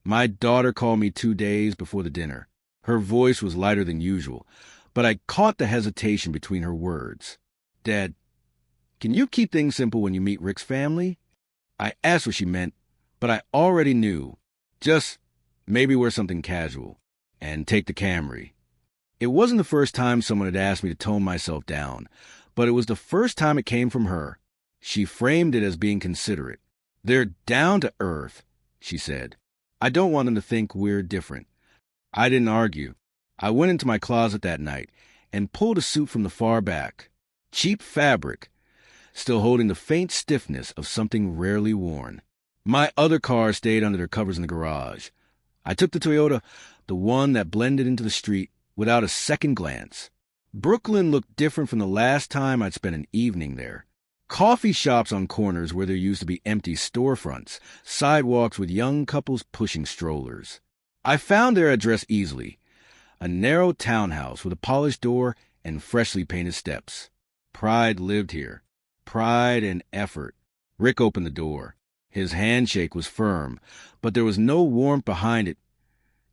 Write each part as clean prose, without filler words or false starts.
My daughter called me 2 days before the dinner. Her voice was lighter than usual, but I caught the hesitation between her words. Dad, can you keep things simple when you meet Rick's family? I asked what she meant, but I already knew. Just maybe wear something casual and take the Camry. It wasn't the first time someone had asked me to tone myself down, but it was the first time it came from her. She framed it as being considerate. They're down to earth, she said. I don't want them to think we're different. I didn't argue. I went into my closet that night and pulled a suit from the far back. Cheap fabric, still holding the faint stiffness of something rarely worn. My other car stayed under their covers in the garage. I took the Toyota, the one that blended into the street, without a second glance. Brooklyn looked different from the last time I'd spent an evening there. Coffee shops on corners where there used to be empty storefronts, sidewalks with young couples pushing strollers. I found their address easily. A narrow townhouse with a polished door and freshly painted steps. Pride lived here. Pride and effort. Rick opened the door. His handshake was firm, but there was no warmth behind it.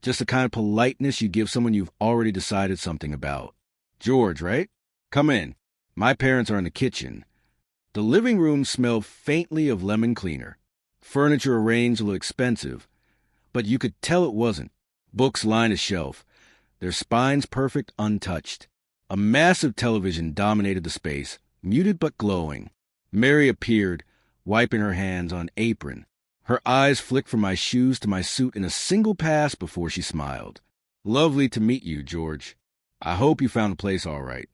Just the kind of politeness you give someone you've already decided something about. George, right? Come in. My parents are in the kitchen. The living room smelled faintly of lemon cleaner. Furniture arranged a little expensive, but you could tell it wasn't. Books lined a shelf, their spines perfect, untouched. A massive television dominated the space, muted but glowing. Mary appeared, wiping her hands on an apron. Her eyes flicked from my shoes to my suit in a single pass before she smiled. Lovely to meet you, George. I hope you found the place all right.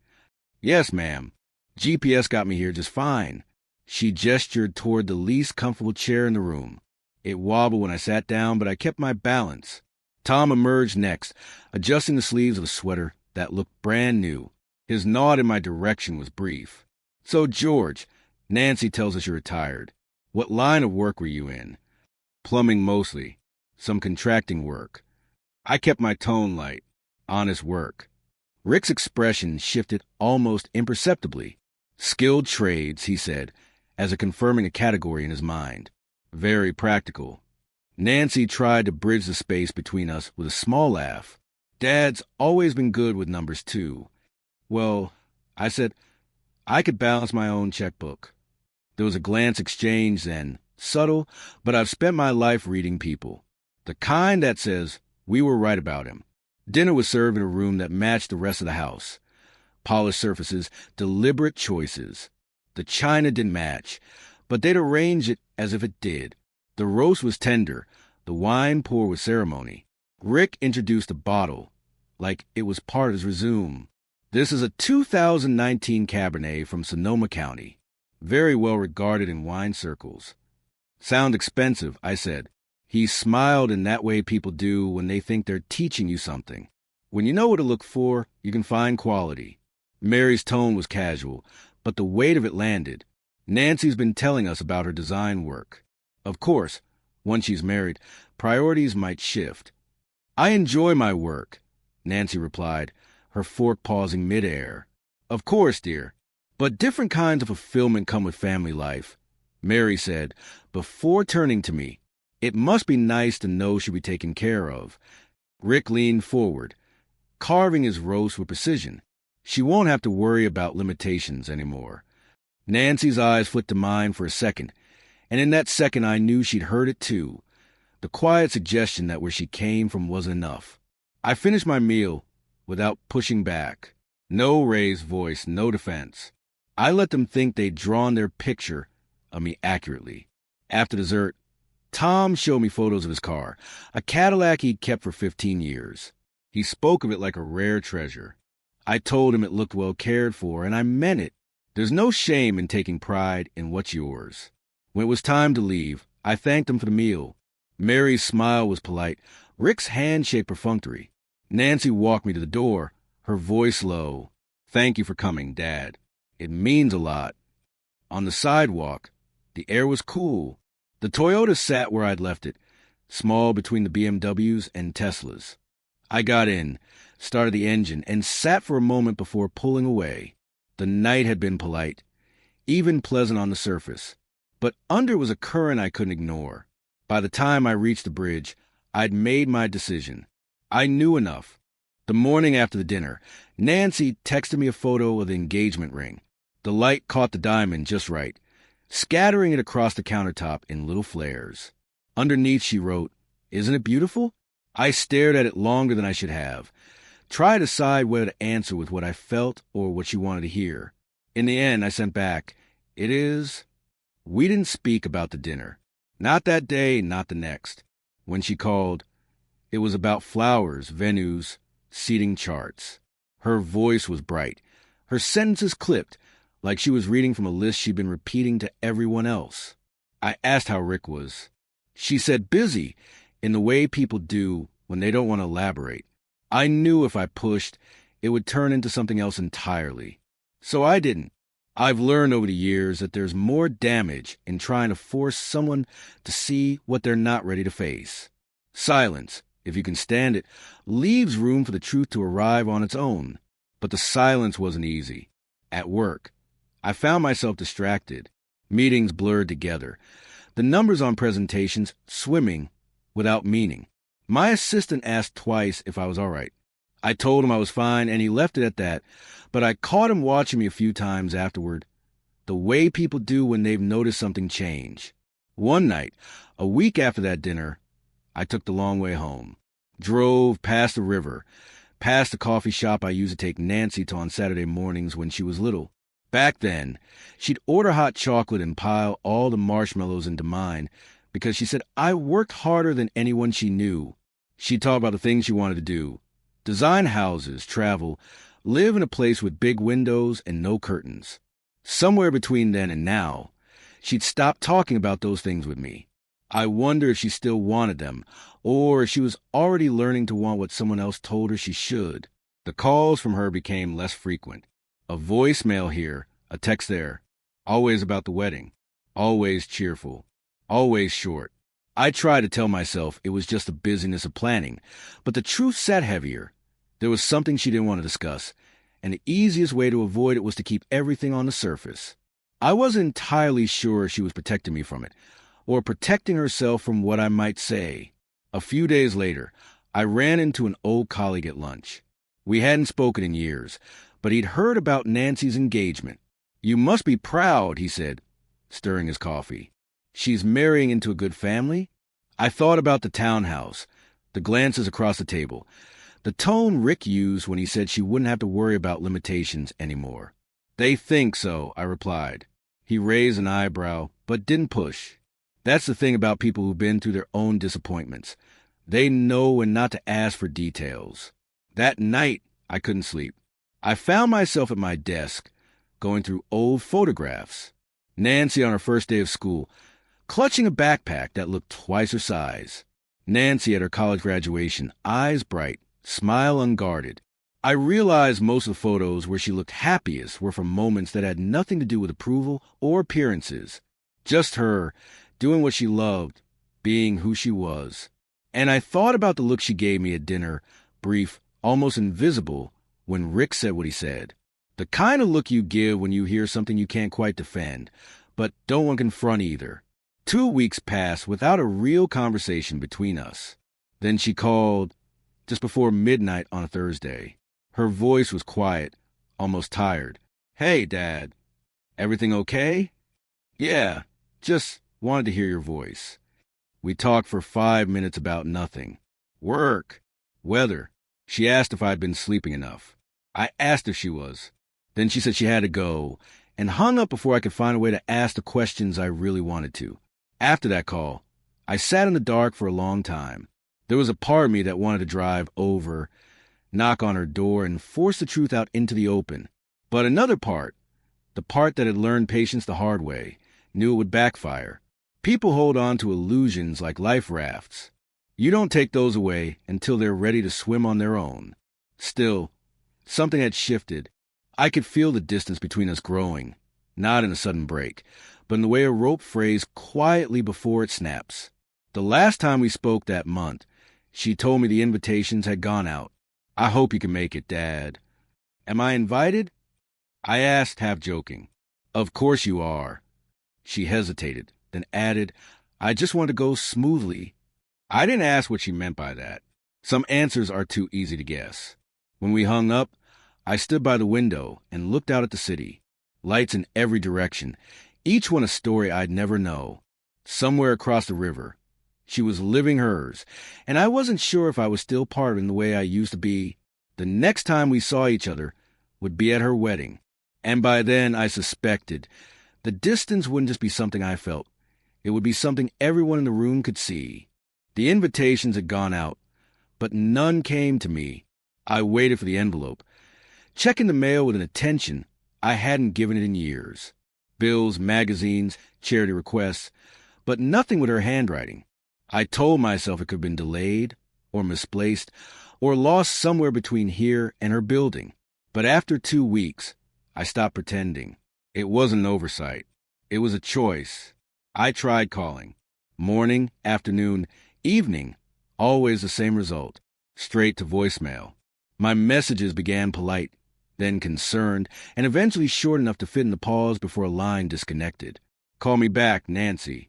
Yes, ma'am. GPS got me here just fine. She gestured toward the least comfortable chair in the room. It wobbled when I sat down, but I kept my balance. Tom emerged next, adjusting the sleeves of a sweater that looked brand new. His nod in my direction was brief. So, George, Nancy tells us you're retired. What line of work were you in? Plumbing mostly. Some contracting work. I kept my tone light. Honest work. Rick's expression shifted almost imperceptibly. Skilled trades, he said, as if confirming a category in his mind. Very practical. Nancy tried to bridge the space between us with a small laugh. Dad's always been good with numbers, too. Well, I said, I could balance my own checkbook. There was a glance exchanged then, subtle, but I've spent my life reading people. The kind that says, we were right about him. Dinner was served in a room that matched the rest of the house. Polished surfaces, deliberate choices. The china didn't match, but they'd arranged it as if it did. The roast was tender, the wine poured with ceremony. Rick introduced a bottle, like it was part of his resume. This is a 2019 Cabernet from Sonoma County, very well regarded in wine circles. Sound expensive, I said. He smiled in that way people do when they think they're teaching you something. When you know what to look for, you can find quality. Mary's tone was casual, but the weight of it landed. Nancy's been telling us about her design work. Of course, once she's married, priorities might shift. I enjoy my work, Nancy replied, her fork pausing midair. Of course, dear, but different kinds of fulfillment come with family life, Mary said, before turning to me. It must be nice to know she'll be taken care of. Rick leaned forward, carving his roast with precision. She won't have to worry about limitations anymore. Nancy's eyes flicked to mine for a second, and in that second I knew she'd heard it too. The quiet suggestion that where she came from wasn't enough. I finished my meal without pushing back. No raised voice, no defense. I let them think they'd drawn their picture of me accurately. After dessert, Tom showed me photos of his car, a Cadillac he'd kept for 15 years. He spoke of it like a rare treasure. I told him it looked well cared for, and I meant it. There's no shame in taking pride in what's yours. When it was time to leave, I thanked him for the meal. Mary's smile was polite, Rick's handshake perfunctory. Nancy walked me to the door, her voice low. Thank you for coming, Dad. It means a lot. On the sidewalk, the air was cool. The Toyota sat where I'd left it, small between the BMWs and Teslas. I got in, started the engine, and sat for a moment before pulling away. The night had been polite, even pleasant on the surface, but under was a current I couldn't ignore. By the time I reached the bridge, I'd made my decision. I knew enough. The morning after the dinner, Nancy texted me a photo of the engagement ring. The light caught the diamond just right, scattering it across the countertop in little flares. Underneath, she wrote, "Isn't it beautiful?" I stared at it longer than I should have, tried to decide whether to answer with what I felt or what she wanted to hear. In the end, I sent back, "It is." We didn't speak about the dinner. Not that day, not the next. When she called, it was about flowers, venues, seating charts. Her voice was bright. Her sentences clipped, like she was reading from a list she'd been repeating to everyone else. I asked how Rick was. She said busy, in the way people do when they don't want to elaborate. I knew if I pushed, it would turn into something else entirely. So I didn't. I've learned over the years that there's more damage in trying to force someone to see what they're not ready to face. Silence, if you can stand it, leaves room for the truth to arrive on its own. But the silence wasn't easy. At work, I found myself distracted. Meetings blurred together. The numbers on presentations swimming without meaning. My assistant asked twice if I was all right. I told him I was fine, and he left it at that, but I caught him watching me a few times afterward, the way people do when they've noticed something change. One night, a week after that dinner, I took the long way home. Drove past the river, past the coffee shop I used to take Nancy to on Saturday mornings when she was little. Back then, she'd order hot chocolate and pile all the marshmallows into mine because she said I worked harder than anyone she knew. She'd talk about the things she wanted to do. Design houses, travel, live in a place with big windows and no curtains. Somewhere between then and now, she'd stopped talking about those things with me. I wonder if she still wanted them, or if she was already learning to want what someone else told her she should. The calls from her became less frequent. A voicemail here, a text there. Always about the wedding. Always cheerful. Always short. I tried to tell myself it was just the busyness of planning, but the truth sat heavier. There was something she didn't want to discuss, and the easiest way to avoid it was to keep everything on the surface. I wasn't entirely sure she was protecting me from it, or protecting herself from what I might say. A few days later, I ran into an old colleague at lunch. We hadn't spoken in years, but he'd heard about Nancy's engagement. "You must be proud," he said, stirring his coffee. "She's marrying into a good family?" I thought about the townhouse, the glances across the table, the tone Rick used when he said she wouldn't have to worry about limitations anymore. "They think so," I replied. He raised an eyebrow, but didn't push. That's the thing about people who've been through their own disappointments. They know when not to ask for details. That night, I couldn't sleep. I found myself at my desk, going through old photographs. Nancy on her first day of school, clutching a backpack that looked twice her size. Nancy at her college graduation, eyes bright, smile unguarded. I realized most of the photos where she looked happiest were from moments that had nothing to do with approval or appearances. Just her, doing what she loved, being who she was. And I thought about the look she gave me at dinner, brief, almost invisible, when Rick said what he said. The kind of look you give when you hear something you can't quite defend, but don't want to confront either. 2 weeks passed without a real conversation between us. Then she called just before midnight on a Thursday. Her voice was quiet, almost tired. "Hey, Dad. Everything okay?" "Yeah, just wanted to hear your voice." We talked for 5 minutes about nothing. Work, weather. She asked if I'd been sleeping enough. I asked if she was. Then she said she had to go, and hung up before I could find a way to ask the questions I really wanted to. After that call, I sat in the dark for a long time. There was a part of me that wanted to drive over, knock on her door, and force the truth out into the open. But another part, the part that had learned patience the hard way, knew it would backfire. People hold on to illusions like life rafts. You don't take those away until they're ready to swim on their own. Still, something had shifted. I could feel the distance between us growing, not in a sudden break, but in the way a rope frays quietly before it snaps. The last time we spoke that month, she told me the invitations had gone out. "I hope you can make it, Dad." "Am I invited?" I asked, half joking. "Of course you are." She hesitated, then added, "I just want to go smoothly." I didn't ask what she meant by that. Some answers are too easy to guess. When we hung up, I stood by the window and looked out at the city. Lights in every direction, each one a story I'd never know. Somewhere across the river, she was living hers, and I wasn't sure if I was still part of it in the way I used to be. The next time we saw each other would be at her wedding, and by then I suspected the distance wouldn't just be something I felt. It would be something everyone in the room could see. The invitations had gone out, but none came to me. I waited for the envelope, checking the mail with an attention I hadn't given it in years. Bills, magazines, charity requests, but nothing with her handwriting. I told myself it could have been delayed, or misplaced, or lost somewhere between here and her building. But after 2 weeks, I stopped pretending. It wasn't an oversight. It was a choice. I tried calling. Morning, afternoon, evening, always the same result. Straight to voicemail. My messages began polite, then concerned, and eventually short enough to fit in the pause before a line disconnected. Call me back, Nancy.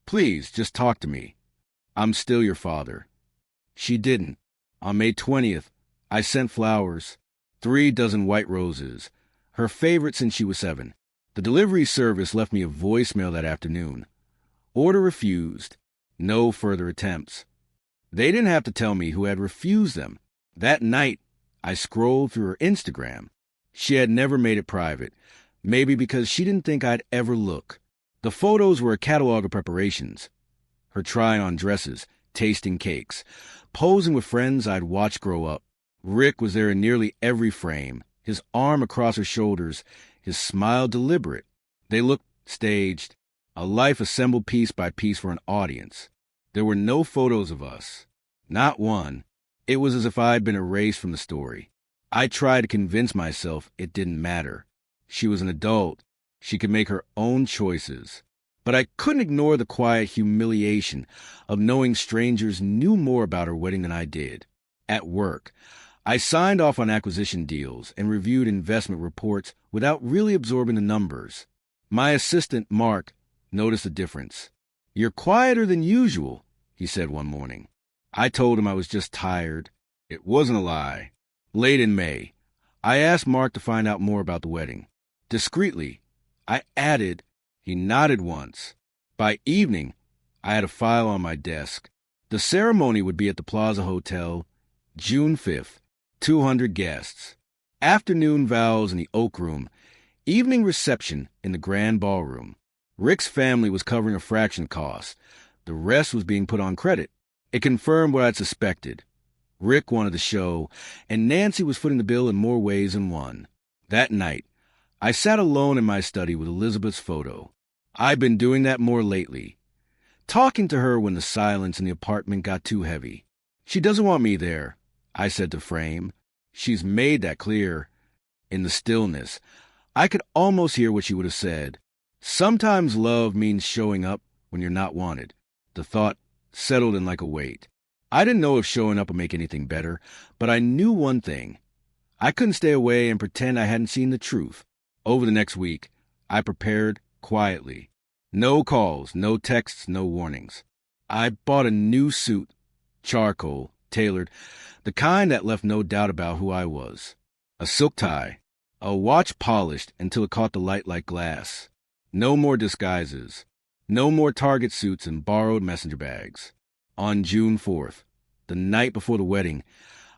Please, just talk to me. I'm still your father. She didn't. On May 20th, I sent flowers, 3 dozen white roses, her favorite since she was 7. The delivery service left me a voicemail that afternoon. Order refused. No further attempts. They didn't have to tell me who had refused them. That night, I scrolled through her Instagram. She had never made it private, maybe because she didn't think I'd ever look. The photos were a catalog of preparations. Her trying on dresses, tasting cakes, posing with friends I'd watched grow up. Rick was there in nearly every frame, his arm across her shoulders, his smile deliberate. They looked staged, a life assembled piece by piece for an audience. There were no photos of us. Not one. It was as if I'd been erased from the story. I tried to convince myself it didn't matter. She was an adult. She could make her own choices. But I couldn't ignore the quiet humiliation of knowing strangers knew more about her wedding than I did. At work, I signed off on acquisition deals and reviewed investment reports without really absorbing the numbers. My assistant, Mark, noticed the difference. "You're quieter than usual," he said one morning. I told him I was just tired. It wasn't a lie. Late in May, I asked Mark to find out more about the wedding. Discreetly, I added. He nodded once. By evening, I had a file on my desk. The ceremony would be at the Plaza Hotel, June 5th, 200 guests. Afternoon vows in the Oak Room, evening reception in the Grand Ballroom. Rick's family was covering a fraction of costs. The rest was being put on credit. It confirmed what I'd suspected. Rick wanted the show, and Nancy was footing the bill in more ways than one. That night, I sat alone in my study with Elizabeth's photo. I've been doing that more lately. Talking to her when the silence in the apartment got too heavy. She doesn't want me there, I said to Frame. She's made that clear. In the stillness, I could almost hear what she would have said. Sometimes love means showing up when you're not wanted. The thought settled in like a weight. I didn't know if showing up would make anything better, but I knew one thing. I couldn't stay away and pretend I hadn't seen the truth. Over the next week, I prepared quietly. No calls, no texts, no warnings. I bought a new suit, charcoal, tailored, the kind that left no doubt about who I was. A silk tie, a watch polished until it caught the light like glass. No more disguises. No more Target suits and borrowed messenger bags. On June 4th, the night before the wedding,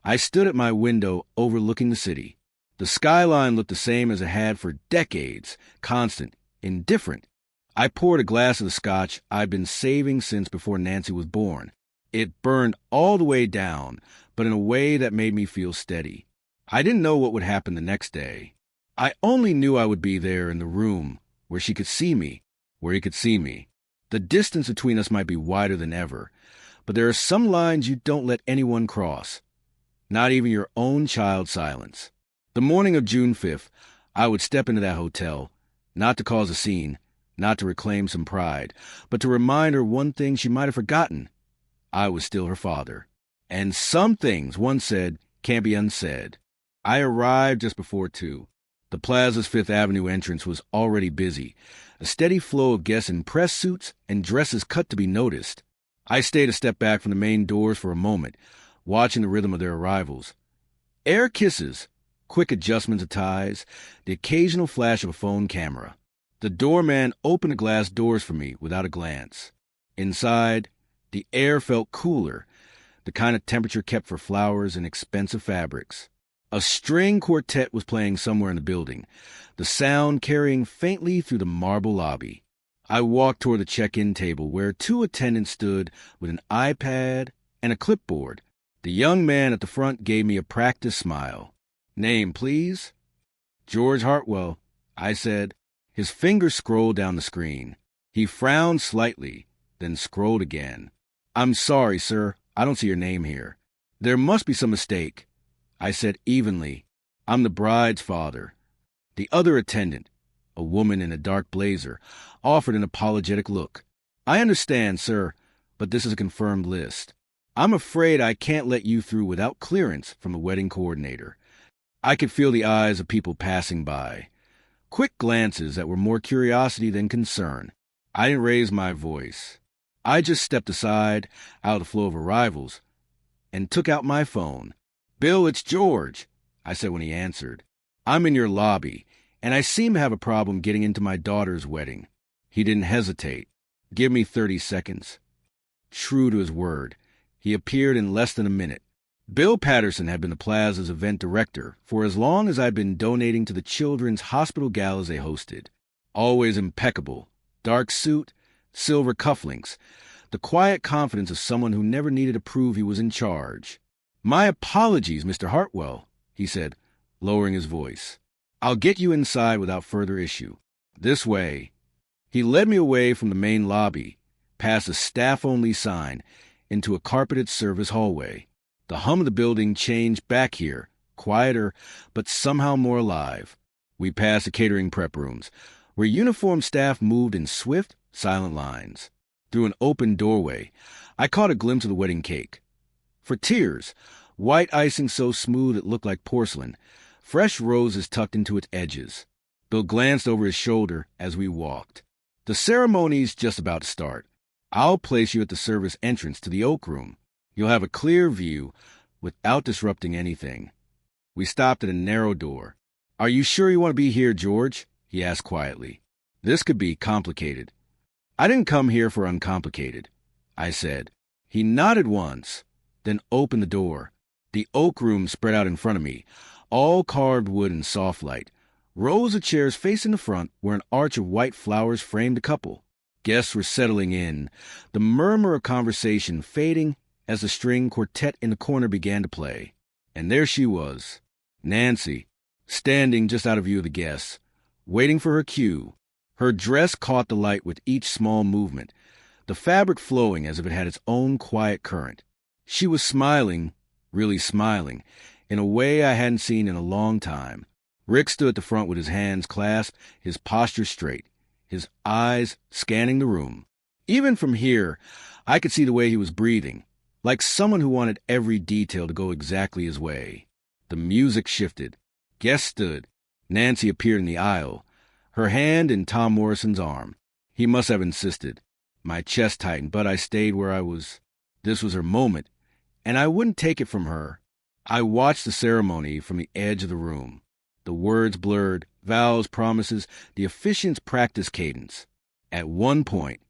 I stood at my window overlooking the city. The skyline looked the same as it had for decades, constant, indifferent. I poured a glass of the scotch I'd been saving since before Nancy was born. It burned all the way down, but in a way that made me feel steady. I didn't know what would happen the next day. I only knew I would be there in the room where she could see me, where he could see me. The distance between us might be wider than ever, but there are some lines you don't let anyone cross, not even your own child's silence. The morning of June 5th, I would step into that hotel, not to cause a scene, not to reclaim some pride, but to remind her one thing she might have forgotten. I was still her father. And some things, one said, can't be unsaid. I arrived just before 2. The Plaza's Fifth Avenue entrance was already busy, a steady flow of guests in press suits and dresses cut to be noticed. I stayed a step back from the main doors for a moment, watching the rhythm of their arrivals. Air kisses, quick adjustments of ties, the occasional flash of a phone camera. The doorman opened the glass doors for me without a glance. Inside, the air felt cooler, the kind of temperature kept for flowers and expensive fabrics. A string quartet was playing somewhere in the building, the sound carrying faintly through the marble lobby. I walked toward the check-in table where two attendants stood with an iPad and a clipboard. The young man at the front gave me a practiced smile. "Name, please?" "George Hartwell," I said. His fingers scrolled down the screen. He frowned slightly, then scrolled again. "I'm sorry, sir. I don't see your name here." "There must be some mistake," I said evenly. "I'm the bride's father." The other attendant, a woman in a dark blazer, offered an apologetic look. "I understand, sir, but this is a confirmed list. I'm afraid I can't let you through without clearance from the wedding coordinator." I could feel the eyes of people passing by. Quick glances that were more curiosity than concern. I didn't raise my voice. I just stepped aside, out of the flow of arrivals, and took out my phone. "Bill, it's George," I said when he answered. "I'm in your lobby, and I seem to have a problem getting into my daughter's wedding." He didn't hesitate. "Give me 30 seconds. True to his word, he appeared in less than a minute. Bill Patterson had been the Plaza's event director for as long as I'd been donating to the children's hospital galas they hosted. Always impeccable, dark suit, silver cufflinks, the quiet confidence of someone who never needed to prove he was in charge. "My apologies, Mr. Hartwell," he said, lowering his voice. "I'll get you inside without further issue. This way." He led me away from the main lobby, past a staff-only sign, into a carpeted service hallway. The hum of the building changed back here, quieter, but somehow more alive. We passed the catering prep rooms, where uniformed staff moved in swift, silent lines. Through an open doorway, I caught a glimpse of the wedding cake. For tears, white icing so smooth it looked like porcelain, fresh roses tucked into its edges. Bill glanced over his shoulder as we walked. "The ceremony's just about to start. I'll place you at the service entrance to the Oak Room. You'll have a clear view without disrupting anything." We stopped at a narrow door. "Are you sure you want to be here, George?" he asked quietly. "This could be complicated." "I didn't come here for uncomplicated," I said. He nodded once, then opened the door. The Oak Room spread out in front of me, all carved wood and soft light. Rows of chairs facing the front where an arch of white flowers framed a couple. Guests were settling in, the murmur of conversation fading as the string quartet in the corner began to play. And there she was, Nancy, standing just out of view of the guests, waiting for her cue. Her dress caught the light with each small movement, the fabric flowing as if it had its own quiet current. She was smiling, really smiling, in a way I hadn't seen in a long time. Rick stood at the front with his hands clasped, his posture straight, his eyes scanning the room. Even from here, I could see the way he was breathing, like someone who wanted every detail to go exactly his way. The music shifted. Guests stood. Nancy appeared in the aisle, her hand in Tom Morrison's arm. He must have insisted. My chest tightened, but I stayed where I was. This was her moment, and I wouldn't take it from her. I watched the ceremony from the edge of the room. The words blurred, vows, promises, the officiant's practice cadence. At one point,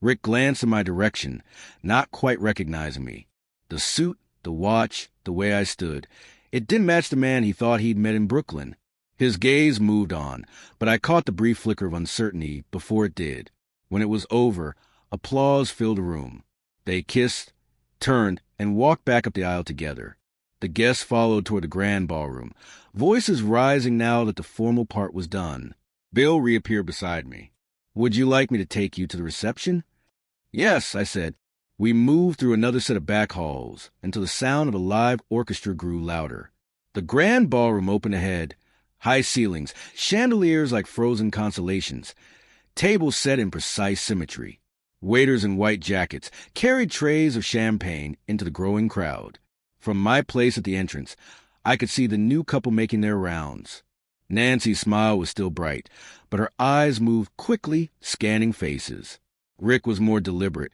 Rick glanced in my direction, not quite recognizing me. The suit, the watch, the way I stood, it didn't match the man he thought he'd met in Brooklyn. His gaze moved on, but I caught the brief flicker of uncertainty before it did. When it was over, applause filled the room. They kissed, turned, and walked back up the aisle together. The guests followed toward the grand ballroom, voices rising now that the formal part was done. Bill reappeared beside me. "Would you like me to take you to the reception?" "Yes," I said. We moved through another set of back halls until the sound of a live orchestra grew louder. The grand ballroom opened ahead, high ceilings, chandeliers like frozen constellations, tables set in precise symmetry. Waiters in white jackets carried trays of champagne into the growing crowd. From my place at the entrance, I could see the new couple making their rounds. Nancy's smile was still bright, but her eyes moved quickly, scanning faces. Rick was more deliberate,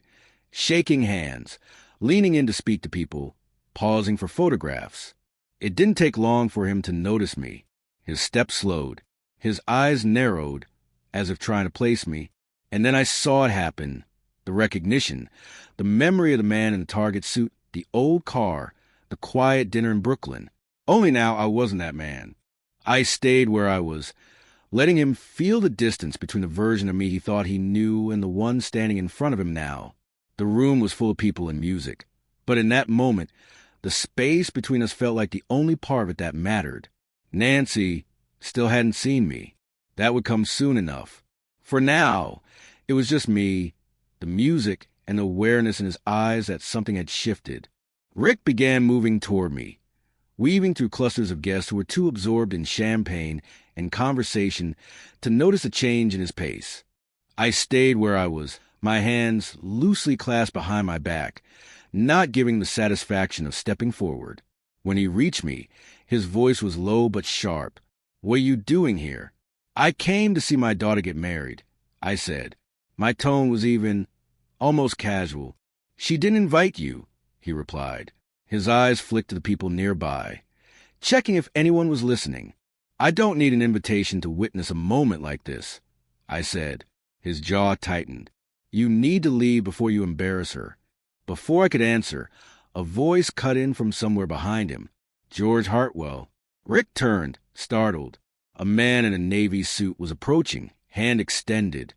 shaking hands, leaning in to speak to people, pausing for photographs. It didn't take long for him to notice me. His step slowed, his eyes narrowed, as if trying to place me, and then I saw it happen. The recognition, the memory of the man in the Target suit, the old car, the quiet dinner in Brooklyn. Only now I wasn't that man. I stayed where I was, letting him feel the distance between the version of me he thought he knew and the one standing in front of him now. The room was full of people and music, but in that moment, the space between us felt like the only part of it that mattered. Nancy still hadn't seen me. That would come soon enough. For now, it was just me, the music, and the awareness in his eyes that something had shifted. Rick began moving toward me, weaving through clusters of guests who were too absorbed in champagne and conversation to notice a change in his pace. I stayed where I was, my hands loosely clasped behind my back, not giving the satisfaction of stepping forward. When he reached me, his voice was low but sharp. "What are you doing here?" "I came to see my daughter get married," I said. My tone was even, almost casual. "She didn't invite you," he replied. His eyes flicked to the people nearby, checking if anyone was listening. "I don't need an invitation to witness a moment like this," I said. His jaw tightened. "You need to leave before you embarrass her." Before I could answer, a voice cut in from somewhere behind him. "George Hartwell." Rick turned, startled. A man in a Navy suit was approaching, hand extended,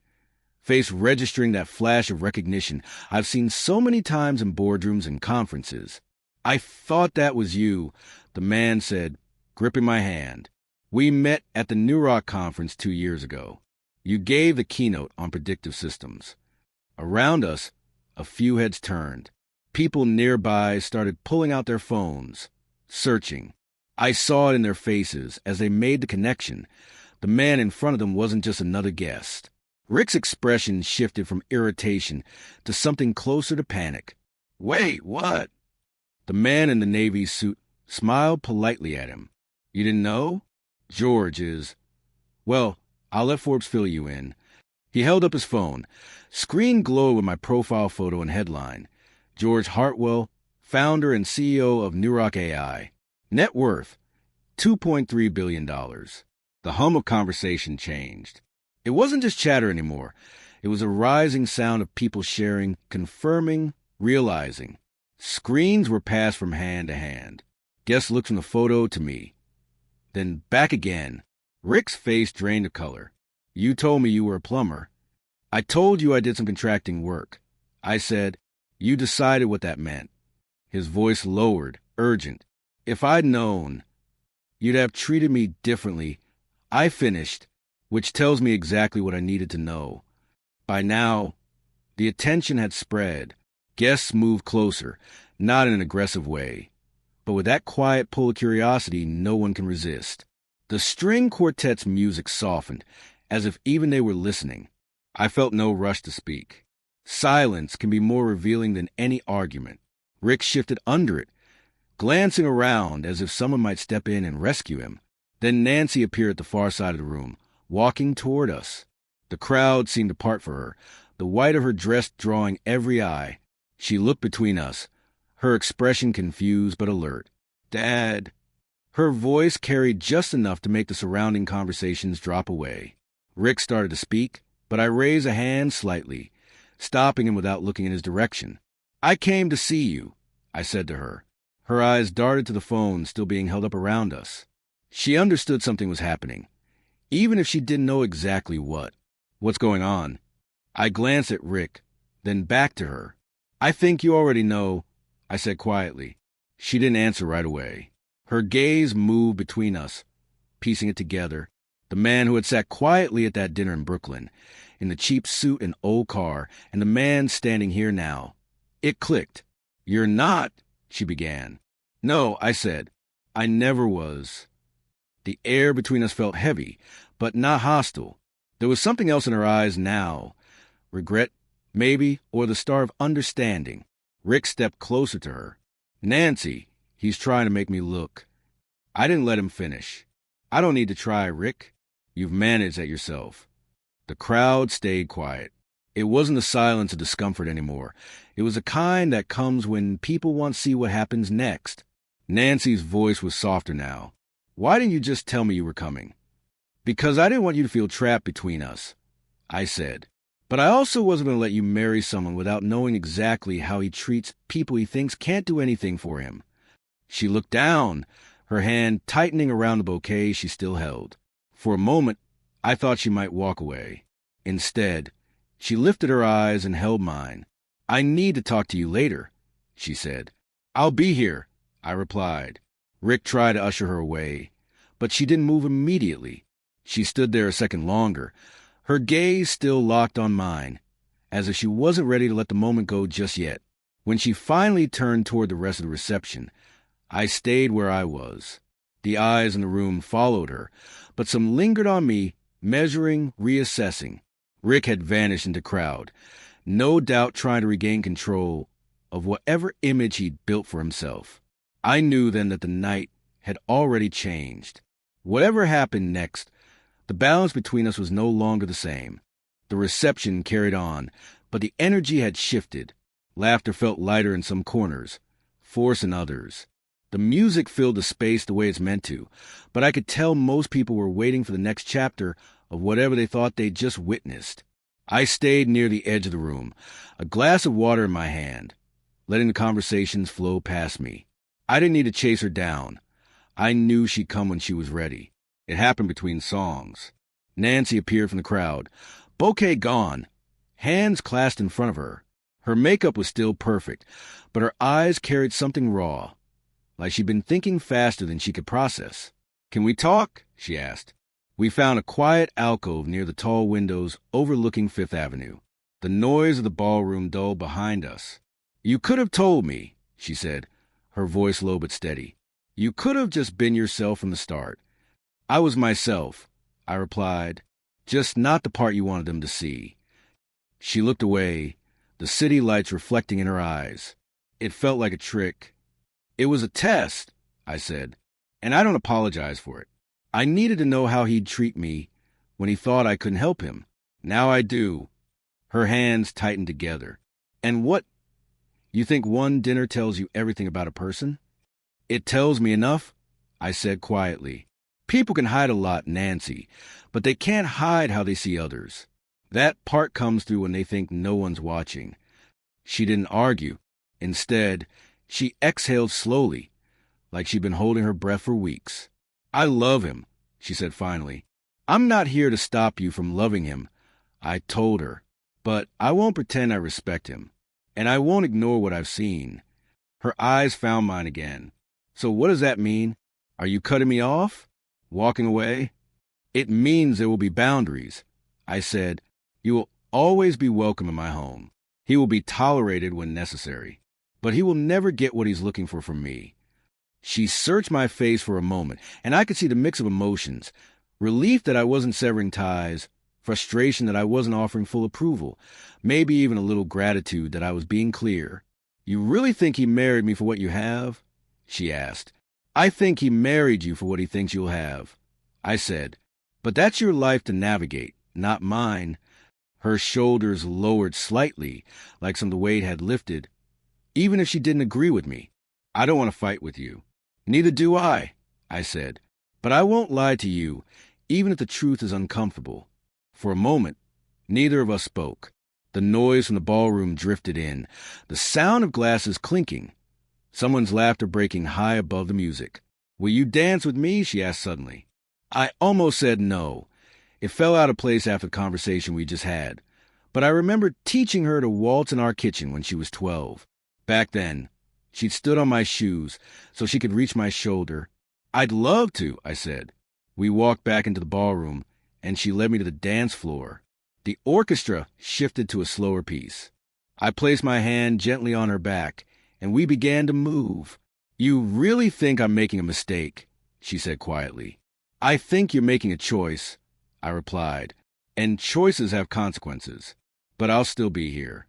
face registering that flash of recognition I've seen so many times in boardrooms and conferences. "I thought that was you," the man said, gripping my hand. "We met at the New Rock conference 2 years ago. You gave the keynote on predictive systems." Around us, a few heads turned. People nearby started pulling out their phones, searching. I saw it in their faces as they made the connection. The man in front of them wasn't just another guest. Rick's expression shifted from irritation to something closer to panic. "Wait, what?" The man in the Navy suit smiled politely at him. "You didn't know? George is... Well, I'll let Forbes fill you in." He held up his phone. Screen glowed with my profile photo and headline. George Hartwell, founder and CEO of New Rock AI. Net worth, $2.3 billion. The hum of conversation changed. It wasn't just chatter anymore. It was a rising sound of people sharing, confirming, realizing. Screens were passed from hand to hand. Guests looked from the photo to me, then back again. Rick's face drained of color. "You told me you were a plumber." "I told you I did some contracting work." I said. "You decided what that meant." His voice lowered, urgent. "If I'd known, you'd have treated me differently." I finished, which tells me exactly what I needed to know. By now, the attention had spread. Guests moved closer, not in an aggressive way, but with that quiet pull of curiosity no one can resist. The string quartet's music softened, as if even they were listening. I felt no rush to speak. Silence can be more revealing than any argument. Rick shifted under it, glancing around as if someone might step in and rescue him. Then Nancy appeared at the far side of the room, walking toward us. The crowd seemed to part for her, the white of her dress drawing every eye. She looked between us, her expression confused but alert. "Dad." Her voice carried just enough to make the surrounding conversations drop away. Rick started to speak, but I raised a hand slightly, stopping him without looking in his direction. "I came to see you," I said to her. Her eyes darted to the phone still being held up around us. She understood something was happening, even if she didn't know exactly what. "What's going on?" I glanced at Rick, then back to her. "I think you already know," I said quietly. She didn't answer right away. Her gaze moved between us, piecing it together. The man who had sat quietly at that dinner in Brooklyn, in the cheap suit and old car, and the man standing here now. It clicked. "You're not," she began. "No," I said. "I never was." The air between us felt heavy, but not hostile. There was something else in her eyes now. Regret, maybe, or the star of understanding. Rick stepped closer to her. "Nancy, he's trying to make me look." I didn't let him finish. "I don't need to try, Rick. You've managed that yourself." The crowd stayed quiet. It wasn't the silence of discomfort anymore. It was the kind that comes when people want to see what happens next. Nancy's voice was softer now. Why didn't you just tell me you were coming? Because I didn't want you to feel trapped between us, I said. But I also wasn't going to let you marry someone without knowing exactly how he treats people he thinks can't do anything for him. She looked down, her hand tightening around the bouquet she still held. For a moment, I thought she might walk away. Instead, she lifted her eyes and held mine. I need to talk to you later, she said. I'll be here, I replied. Rick tried to usher her away, but she didn't move immediately. She stood there a second longer, her gaze still locked on mine, as if she wasn't ready to let the moment go just yet. When she finally turned toward the rest of the reception, I stayed where I was. The eyes in the room followed her, but some lingered on me, measuring, reassessing. Rick had vanished into the crowd, no doubt trying to regain control of whatever image he'd built for himself. I knew then that the night had already changed. Whatever happened next, the balance between us was no longer the same. The reception carried on, but the energy had shifted. Laughter felt lighter in some corners, force in others. The music filled the space the way it's meant to, but I could tell most people were waiting for the next chapter of whatever they thought they'd just witnessed. I stayed near the edge of the room, a glass of water in my hand, letting the conversations flow past me. I didn't need to chase her down. I knew she'd come when she was ready. It happened between songs. Nancy appeared from the crowd, bouquet gone, hands clasped in front of her. Her makeup was still perfect, but her eyes carried something raw, like she'd been thinking faster than she could process. "Can we talk?" she asked. We found a quiet alcove near the tall windows overlooking Fifth Avenue. The noise of the ballroom dulled behind us. "You could have told me," she said, her voice low but steady. "You could have just been yourself from the start." "I was myself," I replied, "just not the part you wanted them to see." She looked away, the city lights reflecting in her eyes. It felt like a trick. "It was a test," I said, "and I don't apologize for it. I needed to know how he'd treat me when he thought I couldn't help him. Now I do." Her hands tightened together. "And what? You think one dinner tells you everything about a person?" "It tells me enough," I said quietly. "People can hide a lot, Nancy, but they can't hide how they see others. That part comes through when they think no one's watching." She didn't argue. Instead, she exhaled slowly, like she'd been holding her breath for weeks. "I love him," she said finally. "I'm not here to stop you from loving him," I told her, "but I won't pretend I respect him, and I won't ignore what I've seen." Her eyes found mine again. "So what does that mean? Are you cutting me off? Walking away?" "It means there will be boundaries," I said. "You will always be welcome in my home. He will be tolerated when necessary, but he will never get what he's looking for from me." She searched my face for a moment, and I could see the mix of emotions: relief that I wasn't severing ties, frustration that I wasn't offering full approval, maybe even a little gratitude that I was being clear. "You really think he married me for what you have?" she asked. "I think he married you for what he thinks you'll have," I said. "But that's your life to navigate, not mine." Her shoulders lowered slightly, like some of the weight had lifted. "Even if she didn't agree with me, I don't want to fight with you." "Neither do I said. "But I won't lie to you, even if the truth is uncomfortable." For a moment, neither of us spoke. The noise from the ballroom drifted in, the sound of glasses clinking, someone's laughter breaking high above the music. "Will you dance with me?" she asked suddenly. I almost said no. It fell out of place after the conversation we just had. But I remembered teaching her to waltz in our kitchen when she was 12. Back then, she'd stood on my shoes so she could reach my shoulder. "I'd love to," I said. We walked back into the ballroom, and she led me to the dance floor. The orchestra shifted to a slower piece. I placed my hand gently on her back, and we began to move. "You really think I'm making a mistake?" she said quietly. "I think you're making a choice," I replied, "and choices have consequences. But I'll still be here."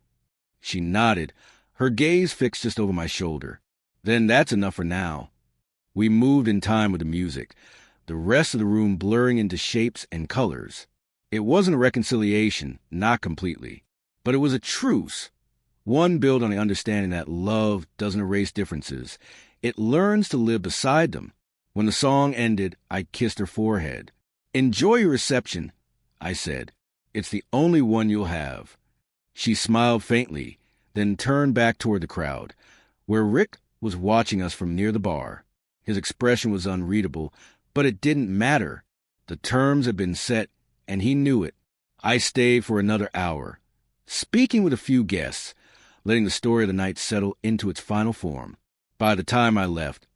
She nodded, her gaze fixed just over my shoulder. "Then that's enough for now." We moved in time with the music, the rest of the room blurring into shapes and colors. It wasn't a reconciliation, not completely, But it was a truce, one built on the understanding that love doesn't erase differences. It learns to live beside them. When the song ended, I kissed her forehead. "Enjoy your reception," I said. "It's the only one you'll have." She smiled faintly, then turned back toward the crowd, where Rick was watching us from near the bar. His expression was unreadable, but it didn't matter. The terms had been set, and he knew it. I stayed for another hour, speaking with a few guests, letting the story of the night settle into its final form. By the time I left,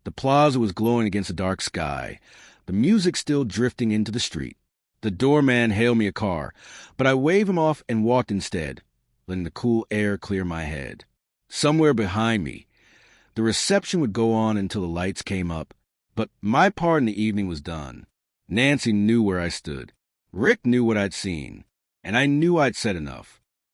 the plaza was glowing against the dark sky, the music still drifting into the street. The doorman hailed me a car, but I waved him off and walked instead, letting the cool air clear my head. Somewhere behind me, the reception would go on until the lights came up, but my part in the evening was done. Nancy knew where I stood. Rick knew what I'd seen, and I knew I'd said enough.